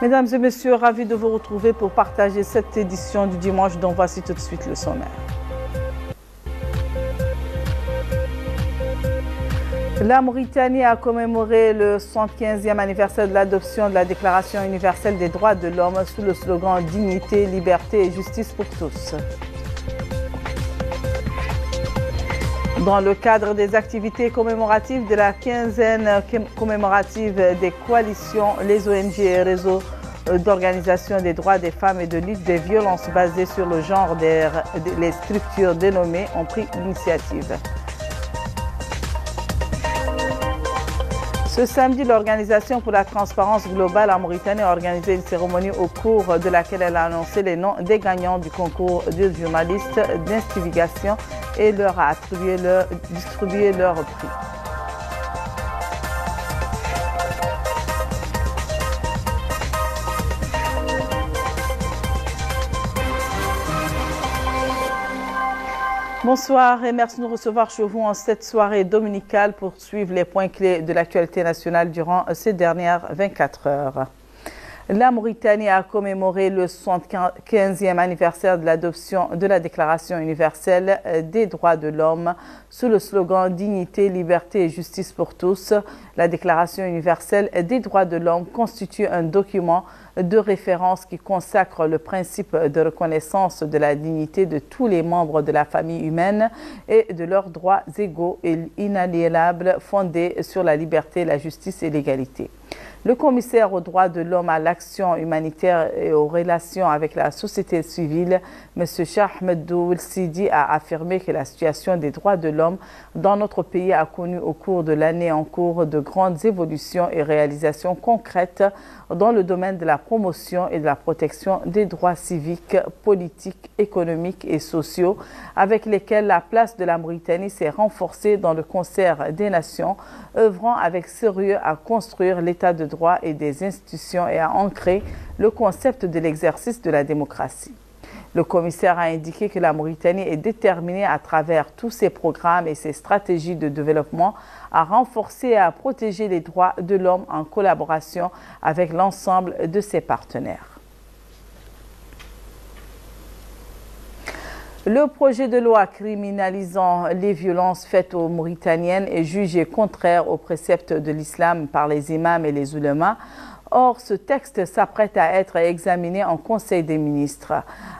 Mesdames et messieurs, ravi de vous retrouver pour partager cette édition du dimanche dont voici tout de suite le sommaire. La Mauritanie a commémoré le 75e anniversaire de l'adoption de la Déclaration universelle des droits de l'homme sous le slogan « Dignité, liberté et justice pour tous ». Dans le cadre des activités commémoratives de la quinzaine commémorative des coalitions, les ONG et réseaux d'organisation des droits des femmes et de lutte des violences basées sur le genre, les structures dénommées ont pris l'initiative. Ce samedi, l'Organisation pour la transparence globale en Mauritanie a organisé une cérémonie au cours de laquelle elle a annoncé les noms des gagnants du concours de journalistes d'investigation et leur a distribué leur prix. Bonsoir et merci de nous recevoir chez vous en cette soirée dominicale pour suivre les points clés de l'actualité nationale durant ces dernières 24 heures. La Mauritanie a commémoré le 75e anniversaire de l'adoption de la Déclaration universelle des droits de l'homme sous le slogan « Dignité, liberté et justice pour tous ». La Déclaration universelle des droits de l'homme constitue un document de référence qui consacre le principe de reconnaissance de la dignité de tous les membres de la famille humaine et de leurs droits égaux et inaliénables fondés sur la liberté, la justice et l'égalité. Le commissaire aux droits de l'homme, à l'action humanitaire et aux relations avec la société civile, M. Cheikh Ahmed Ould Sidi, a affirmé que la situation des droits de l'homme dans notre pays a connu au cours de l'année en cours de grandes évolutions et réalisations concrètes dans le domaine de la promotion et de la protection des droits civiques, politiques, économiques et sociaux, avec lesquels la place de la Mauritanie s'est renforcée dans le concert des nations, œuvrant avec sérieux à construire l'état de droit et des institutions et à ancrer le concept de l'exercice de la démocratie. Le commissaire a indiqué que la Mauritanie est déterminée à travers tous ses programmes et ses stratégies de développement à renforcer et à protéger les droits de l'homme en collaboration avec l'ensemble de ses partenaires. Le projet de loi criminalisant les violences faites aux Mauritaniennes est jugé contraire aux préceptes de l'islam par les imams et les ulémas. Or, ce texte s'apprête à être examiné en Conseil des ministres.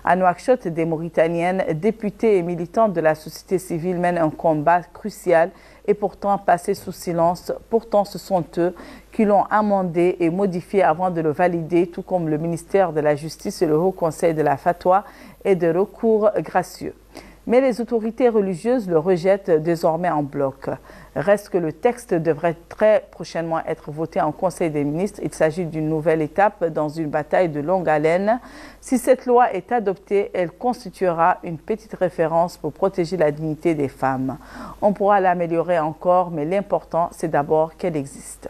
À Nouakchott, des Mauritaniennes, députées et militantes de la société civile mènent un combat crucial et pourtant passé sous silence. Pourtant, ce sont eux qui l'ont amendé et modifié avant de le valider, tout comme le ministère de la Justice et le Haut Conseil de la Fatwa et de recours gracieux. Mais les autorités religieuses le rejettent désormais en bloc. Reste que le texte devrait très prochainement être voté en Conseil des ministres. Il s'agit d'une nouvelle étape dans une bataille de longue haleine. Si cette loi est adoptée, elle constituera une petite référence pour protéger la dignité des femmes. On pourra l'améliorer encore, mais l'important, c'est d'abord qu'elle existe.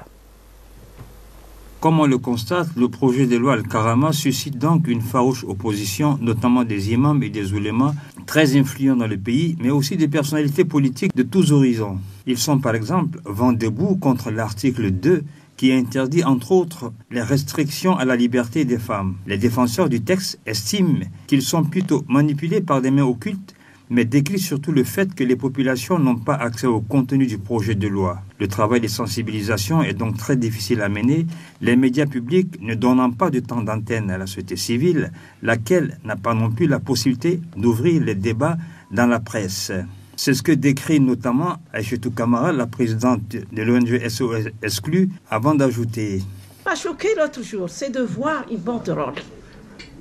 Comme on le constate, le projet de loi Al-Karama suscite donc une farouche opposition, notamment des imams et des oulémas, très influents dans le pays, mais aussi des personnalités politiques de tous horizons. Ils sont par exemple vent debout contre l'article 2 qui interdit entre autres les restrictions à la liberté des femmes. Les défenseurs du texte estiment qu'ils sont plutôt manipulés par des mains occultes, mais décrit surtout le fait que les populations n'ont pas accès au contenu du projet de loi. Le travail de sensibilisation est donc très difficile à mener, les médias publics ne donnant pas de temps d'antenne à la société civile, laquelle n'a pas non plus la possibilité d'ouvrir les débats dans la presse. C'est ce que décrit notamment Aïchetou Kamara, la présidente de l'ONG SOS Exclus, avant d'ajouter. Ce qui m'a choqué l'autre jour, c'est de voir une banderole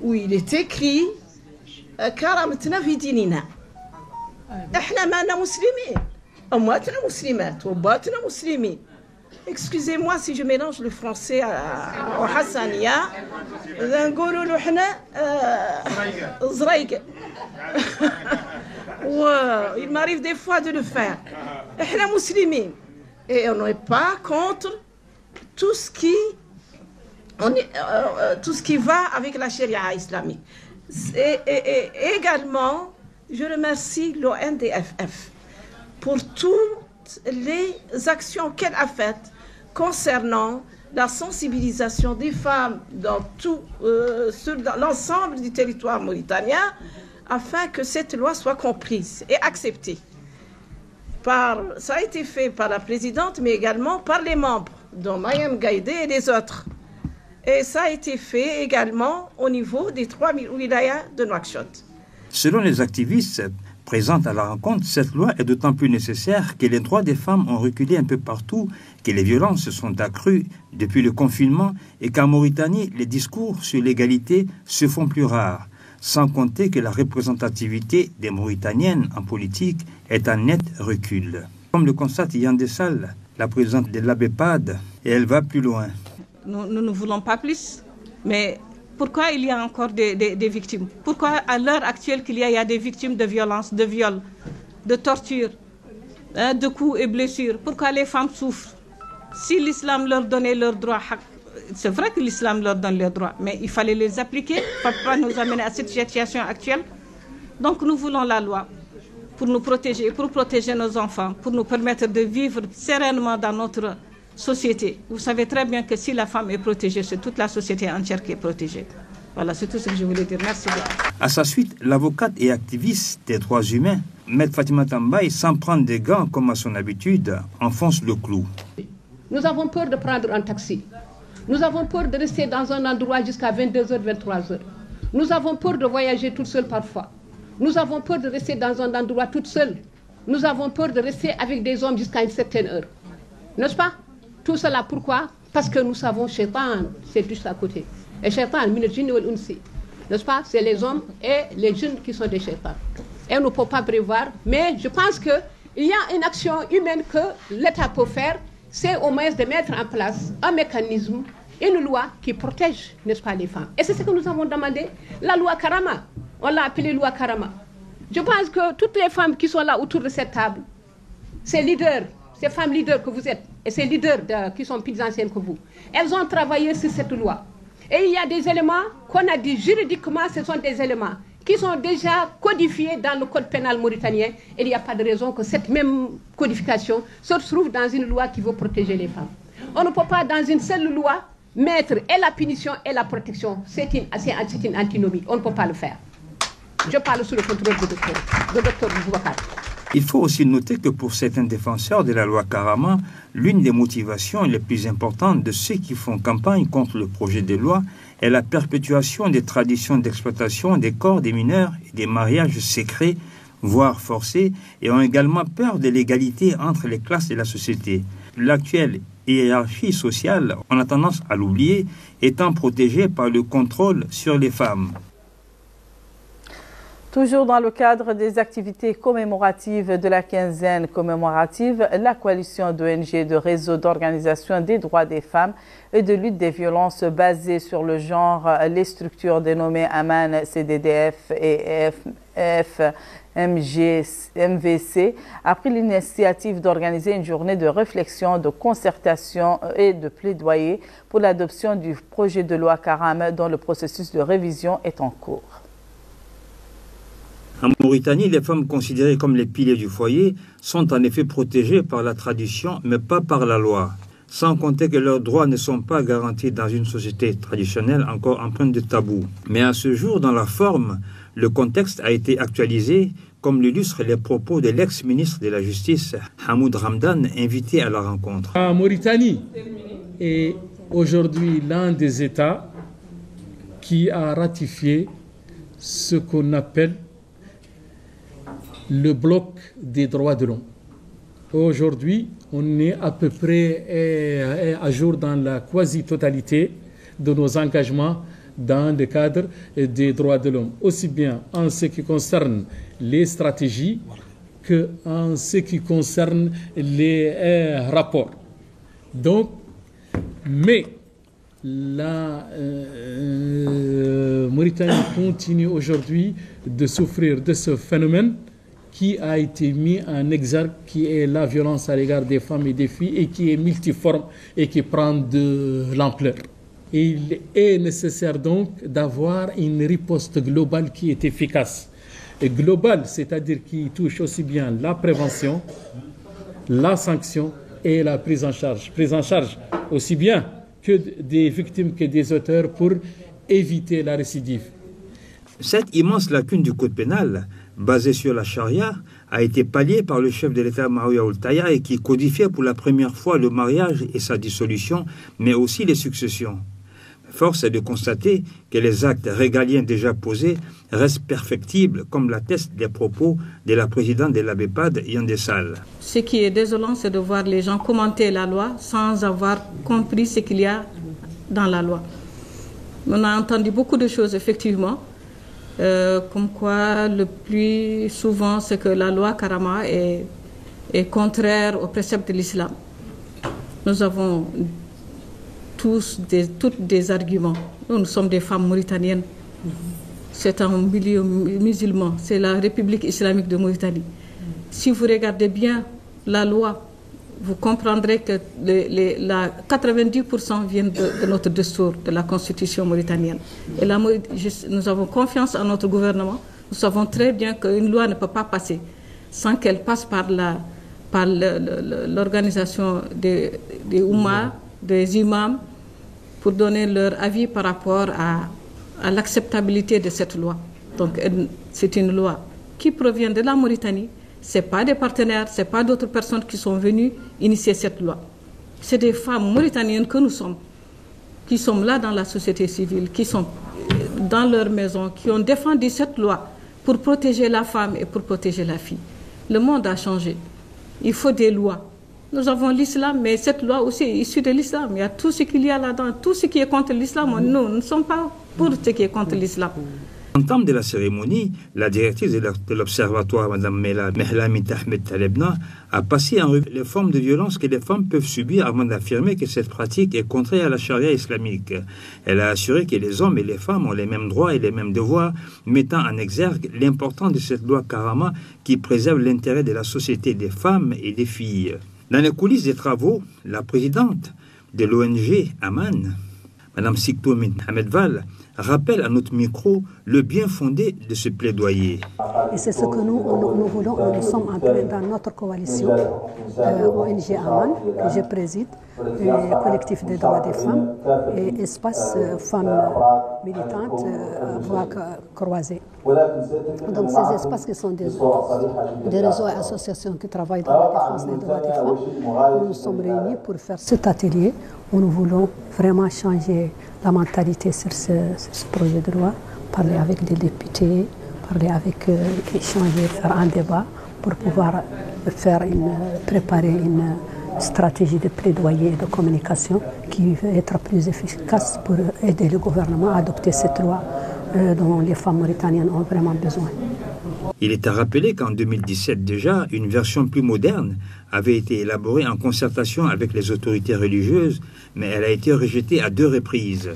où il est écrit « Karamatna fi dinina ». احنا مانا مسلمين امواتنا مسلمات وباتنا مسلمين. Excusez-moi si je mélange le français au hassania. نقولوا له حنا زريق. Il m'arrive des fois de le faire. احنا مسلمين et on n'est pas contre tout ce qui va avec la charia islamique. Et également je remercie l'ONDFF pour toutes les actions qu'elle a faites concernant la sensibilisation des femmes dans dans l'ensemble du territoire mauritanien, afin que cette loi soit comprise et acceptée. Ça a été fait par la présidente, mais également par les membres, dont Mayam Gaïdé et les autres. Et ça a été fait également au niveau des 3 wilayas de Nouakchott. Selon les activistes présentes à la rencontre, cette loi est d'autant plus nécessaire que les droits des femmes ont reculé un peu partout, que les violences se sont accrues depuis le confinement et qu'en Mauritanie, les discours sur l'égalité se font plus rares, sans compter que la représentativité des Mauritaniennes en politique est en net recul. Comme le constate Yann Dessal, la présidente de l'ABEPAD, et elle va plus loin. Nous ne voulons pas plus, mais pourquoi il y a encore des victimes? Pourquoi à l'heure actuelle qu'il y a des victimes de violences, de viols, de tortures, de coups et blessures? Pourquoi les femmes souffrent? Si l'islam leur donnait leurs droits, c'est vrai que l'islam leur donne leurs droits, mais il fallait les appliquer pour ne pas nous amener à cette situation actuelle. Donc nous voulons la loi pour nous protéger, pour protéger nos enfants, pour nous permettre de vivre sereinement dans notre société. Vous savez très bien que si la femme est protégée, c'est toute la société entière qui est protégée. Voilà, c'est tout ce que je voulais dire. Merci beaucoup. À sa suite, l'avocate et activiste des droits humains, Maître Fatima Tambaye, sans prendre des gants comme à son habitude, enfonce le clou. Nous avons peur de prendre un taxi. Nous avons peur de rester dans un endroit jusqu'à 22h, 23h. Nous avons peur de voyager toute seule parfois. Nous avons peur de rester dans un endroit toute seule. Nous avons peur de rester avec des hommes jusqu'à une certaine heure. N'est-ce pas? Tout cela pourquoi? Parce que nous savons Shaitan, c'est juste à côté. Et Shaitan, n'est-ce pas? C'est les hommes et les jeunes qui sont des Shaitans. Et on ne peut pas prévoir, mais je pense qu'il y a une action humaine que l'État peut faire, c'est au moins de mettre en place un mécanisme, une loi qui protège, n'est-ce pas, les femmes. Et c'est ce que nous avons demandé, la loi Karama. On l'a appelée loi Karama. Je pense que toutes les femmes qui sont là autour de cette table, ces leaders, ces femmes leaders que vous êtes, et ces leaders qui sont plus anciennes que vous, elles ont travaillé sur cette loi. Et il y a des éléments qu'on a dit juridiquement, ce sont des éléments qui sont déjà codifiés dans le code pénal mauritanien. Et il n'y a pas de raison que cette même codification se retrouve dans une loi qui veut protéger les femmes. On ne peut pas, dans une seule loi, mettre et la punition et la protection. C'est une antinomie. On ne peut pas le faire. Je parle sous le contrôle du docteur Boubacar. Il faut aussi noter que pour certains défenseurs de la loi Karama, l'une des motivations les plus importantes de ceux qui font campagne contre le projet de loi est la perpétuation des traditions d'exploitation des corps des mineurs et des mariages secrets, voire forcés, et ont également peur de l'égalité entre les classes de la société. L'actuelle hiérarchie sociale, on a tendance à l'oublier, étant protégée par le contrôle sur les femmes. Toujours dans le cadre des activités commémoratives de la quinzaine commémorative, la coalition d'ONG de réseau d'organisation des droits des femmes et de lutte des violences basées sur le genre, les structures dénommées AMAN, CDDF et MVC, a pris l'initiative d'organiser une journée de réflexion, de concertation et de plaidoyer pour l'adoption du projet de loi Karama dont le processus de révision est en cours. En Mauritanie, les femmes considérées comme les piliers du foyer sont en effet protégées par la tradition, mais pas par la loi. Sans compter que leurs droits ne sont pas garantis dans une société traditionnelle encore empreinte de tabous. Mais à ce jour, dans la forme, le contexte a été actualisé, comme l'illustrent les propos de l'ex-ministre de la Justice, Hamoud Ramdan, invité à la rencontre. La Mauritanie est aujourd'hui l'un des États qui a ratifié ce qu'on appelle le bloc des droits de l'homme. Aujourd'hui, on est à peu près à jour dans la quasi-totalité de nos engagements dans le cadre des droits de l'homme, aussi bien en ce qui concerne les stratégies que en ce qui concerne les rapports. Donc, mais la Mauritanie continue aujourd'hui de souffrir de ce phénomène qui a été mis en exergue, qui est la violence à l'égard des femmes et des filles, et qui est multiforme et qui prend de l'ampleur. Il est nécessaire donc d'avoir une riposte globale qui est efficace. Et globale, c'est-à-dire qui touche aussi bien la prévention, la sanction et la prise en charge. Prise en charge aussi bien que des victimes que des auteurs pour éviter la récidive. Cette immense lacune du code pénal, basée sur la charia, a été palliée par le chef de l'État Maouya Ould Taya et qui codifiait pour la première fois le mariage et sa dissolution, mais aussi les successions. Force est de constater que les actes régaliens déjà posés restent perfectibles, comme l'attestent les propos de la présidente de l'ABEPAD, Yandé Sall. Ce qui est désolant, c'est de voir les gens commenter la loi sans avoir compris ce qu'il y a dans la loi. On a entendu beaucoup de choses, effectivement, comme quoi le plus souvent, c'est que la loi Karama est contraire aux préceptes de l'islam. Nous avons toutes des arguments. Nous sommes des femmes mauritaniennes. C'est un milieu musulman. C'est la République islamique de Mauritanie. Si vous regardez bien la loi, vous comprendrez que 90% viennent de notre destour, de la constitution mauritanienne. Et nous avons confiance en notre gouvernement. Nous savons très bien qu'une loi ne peut pas passer sans qu'elle passe par l'organisation des oumas, des imams, pour donner leur avis par rapport à l'acceptabilité de cette loi. Donc c'est une loi qui provient de la Mauritanie. Ce n'est pas des partenaires, ce n'est pas d'autres personnes qui sont venues initier cette loi. C'est des femmes mauritaniennes que nous sommes, qui sont là dans la société civile, qui sont dans leur maison, qui ont défendu cette loi pour protéger la femme et pour protéger la fille. Le monde a changé. Il faut des lois. Nous avons l'islam, mais cette loi aussi est issue de l'islam. Il y a tout ce qu'il y a là-dedans, tout ce qui est contre l'islam. Nous ne sommes pas pour ce qui est contre l'islam. En termes de la cérémonie, la directrice de l'Observatoire, Mme Mehlami Ahmed Talebna, a passé en revue les formes de violence que les femmes peuvent subir avant d'affirmer que cette pratique est contraire à la charia islamique. Elle a assuré que les hommes et les femmes ont les mêmes droits et les mêmes devoirs, mettant en exergue l'importance de cette loi Karama qui préserve l'intérêt de la société des femmes et des filles. Dans les coulisses des travaux, la présidente de l'ONG Aman, Mme Sikto Mohamed Val, rappelle à notre micro le bien fondé de ce plaidoyer. Et c'est ce que nous voulons. Nous sommes en train dans notre coalition ONG Aman, que je préside, le collectif des droits des femmes et espace femmes militantes à voix croisée. Donc ces espaces qui sont des réseaux et associations qui travaillent dans la défense des droits des femmes, nous nous sommes réunis pour faire cet atelier où nous voulons vraiment changer la mentalité sur ce projet de loi, parler avec des députés, échanger, faire un débat pour pouvoir préparer une stratégie de plaidoyer et de communication qui va être plus efficace pour aider le gouvernement à adopter cette loi dont les femmes mauritaniennes ont vraiment besoin. Il est à rappeler qu'en 2017 déjà, une version plus moderne avait été élaborée en concertation avec les autorités religieuses, mais elle a été rejetée à 2 reprises.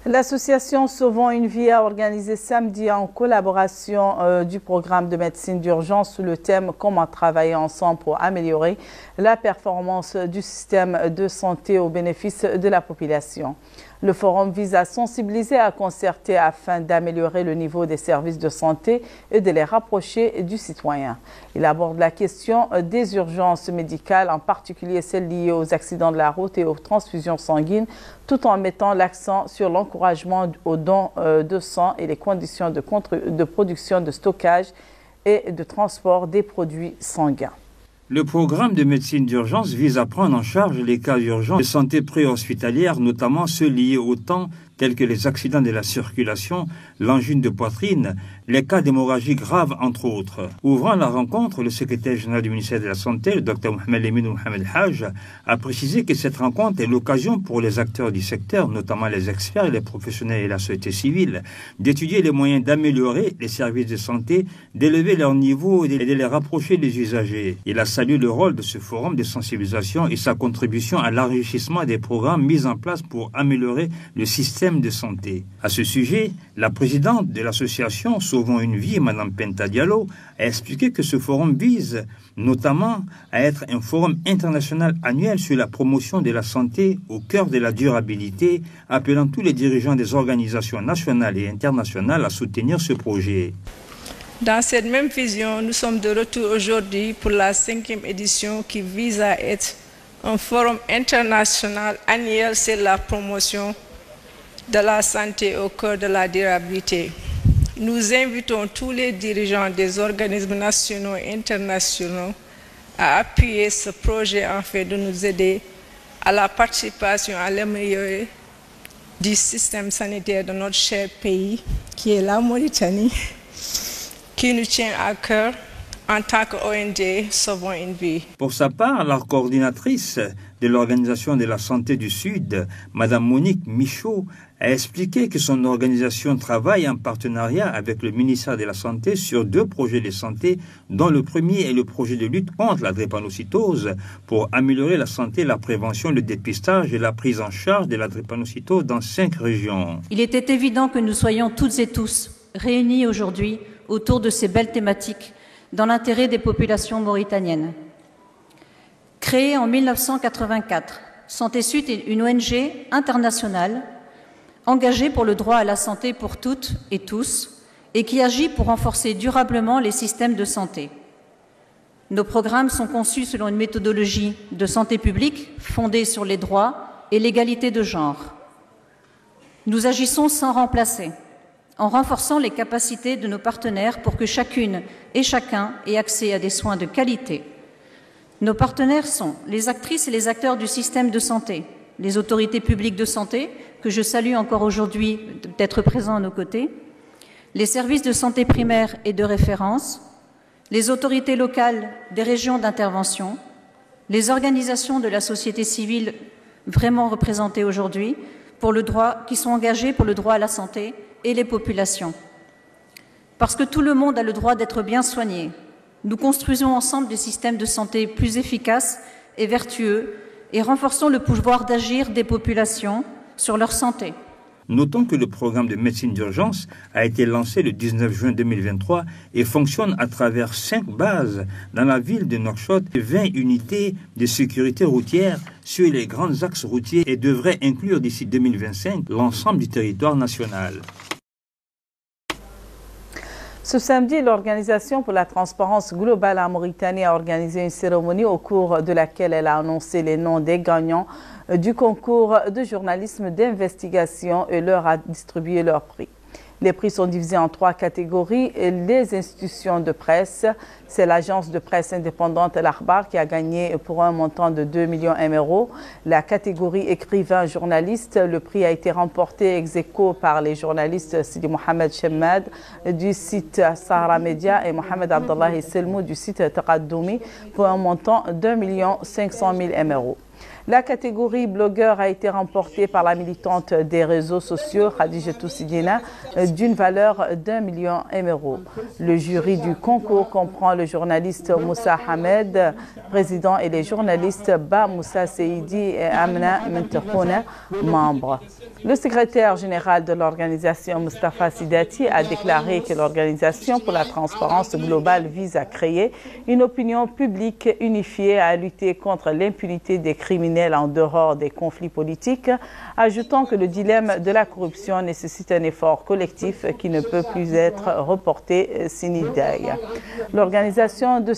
L'association Sauvons une vie a organisé samedi en collaboration du programme de médecine d'urgence sous le thème « Comment travailler ensemble pour améliorer la performance du système de santé au bénéfice de la population ». Le forum vise à sensibiliser, à concerter afin d'améliorer le niveau des services de santé et de les rapprocher du citoyen. Il aborde la question des urgences médicales, en particulier celles liées aux accidents de la route et aux transfusions sanguines, tout en mettant l'accent sur l'encouragement aux dons de sang et les conditions de production, de stockage et de transport des produits sanguins. Le programme de médecine d'urgence vise à prendre en charge les cas urgents de santé préhospitalière, notamment ceux liés au temps, tels que les accidents de la circulation, l'angine de poitrine, les cas d'hémorragie grave, entre autres. Ouvrant la rencontre, le secrétaire général du ministère de la Santé, le Dr Mohamed Lemine Mohamed Haj, a précisé que cette rencontre est l'occasion pour les acteurs du secteur, notamment les experts, les professionnels et la société civile, d'étudier les moyens d'améliorer les services de santé, d'élever leur niveau et de les rapprocher des usagers. Il a salué le rôle de ce forum de sensibilisation et sa contribution à l'enrichissement des programmes mis en place pour améliorer le système de santé. À ce sujet, la présidente de l'association Sauvons une vie, Mme Penta Diallo, a expliqué que ce forum vise notamment à être un forum international annuel sur la promotion de la santé au cœur de la durabilité, appelant tous les dirigeants des organisations nationales et internationales à soutenir ce projet. Dans cette même vision, nous sommes de retour aujourd'hui pour la 5e édition qui vise à être un forum international annuel sur la promotion de la santé au cœur de la durabilité. Nous invitons tous les dirigeants des organismes nationaux et internationaux à appuyer ce projet afin de nous aider à la participation à l'amélioration du système sanitaire de notre cher pays, qui est la Mauritanie, qui nous tient à cœur en tant qu'ONG Sauvons une vie. Pour sa part, la coordinatrice de l'Organisation de la Santé du Sud, Mme Monique Michaud, a expliqué que son organisation travaille en partenariat avec le ministère de la Santé sur 2 projets de santé, dont le premier est le projet de lutte contre la drépanocytose pour améliorer la santé, la prévention, le dépistage et la prise en charge de la drépanocytose dans 5 régions. Il était évident que nous soyons toutes et tous réunis aujourd'hui autour de ces belles thématiques dans l'intérêt des populations mauritaniennes. Créée en 1984, Santé Sud est une ONG internationale engagée pour le droit à la santé pour toutes et tous et qui agit pour renforcer durablement les systèmes de santé. Nos programmes sont conçus selon une méthodologie de santé publique fondée sur les droits et l'égalité de genre. Nous agissons sans remplacer, en renforçant les capacités de nos partenaires pour que chacune et chacun ait accès à des soins de qualité. Nos partenaires sont les actrices et les acteurs du système de santé, les autorités publiques de santé, que je salue encore aujourd'hui d'être présents à nos côtés, les services de santé primaire et de référence, les autorités locales des régions d'intervention, les organisations de la société civile vraiment représentées aujourd'hui, qui sont engagées pour le droit à la santé, et les populations. Parce que tout le monde a le droit d'être bien soigné, nous construisons ensemble des systèmes de santé plus efficaces et vertueux et renforçons le pouvoir d'agir des populations sur leur santé. Notons que le programme de médecine d'urgence a été lancé le 19 juin 2023 et fonctionne à travers 5 bases dans la ville de Nouakchott et 20 unités de sécurité routière sur les grands axes routiers et devrait inclure d'ici 2025 l'ensemble du territoire national. Ce samedi, l'Organisation pour la transparence globale en Mauritanie a organisé une cérémonie au cours de laquelle elle a annoncé les noms des gagnants du concours de journalisme d'investigation et leur a distribué leurs prix. Les prix sont divisés en 3 catégories. Les institutions de presse, c'est l'agence de presse indépendante L'Akhbar qui a gagné pour un montant de 2 millions €. La catégorie écrivain journaliste, le prix a été remporté ex aequo par les journalistes Sidi Mohamed Chemmad du site Sahara Media et Mohamed Abdallahi Selmou du site Taqaddoumi pour un montant d'1 500 000 €. La catégorie blogueur a été remportée par la militante des réseaux sociaux Khadijatou Sidina d'une valeur d'1 million €. Le jury du concours comprend le journaliste Moussa Hamed, président, et les journalistes Ba Moussa Seidi et Amna Mentefouna, membres. Le secrétaire général de l'organisation, Mustafa Sidati, a déclaré que l'Organisation pour la transparence globale vise à créer une opinion publique unifiée à lutter contre l'impunité des criminels en dehors des conflits politiques, ajoutant que le dilemme de la corruption nécessite un effort collectif qui ne peut plus être reporté sine die. L'organisation de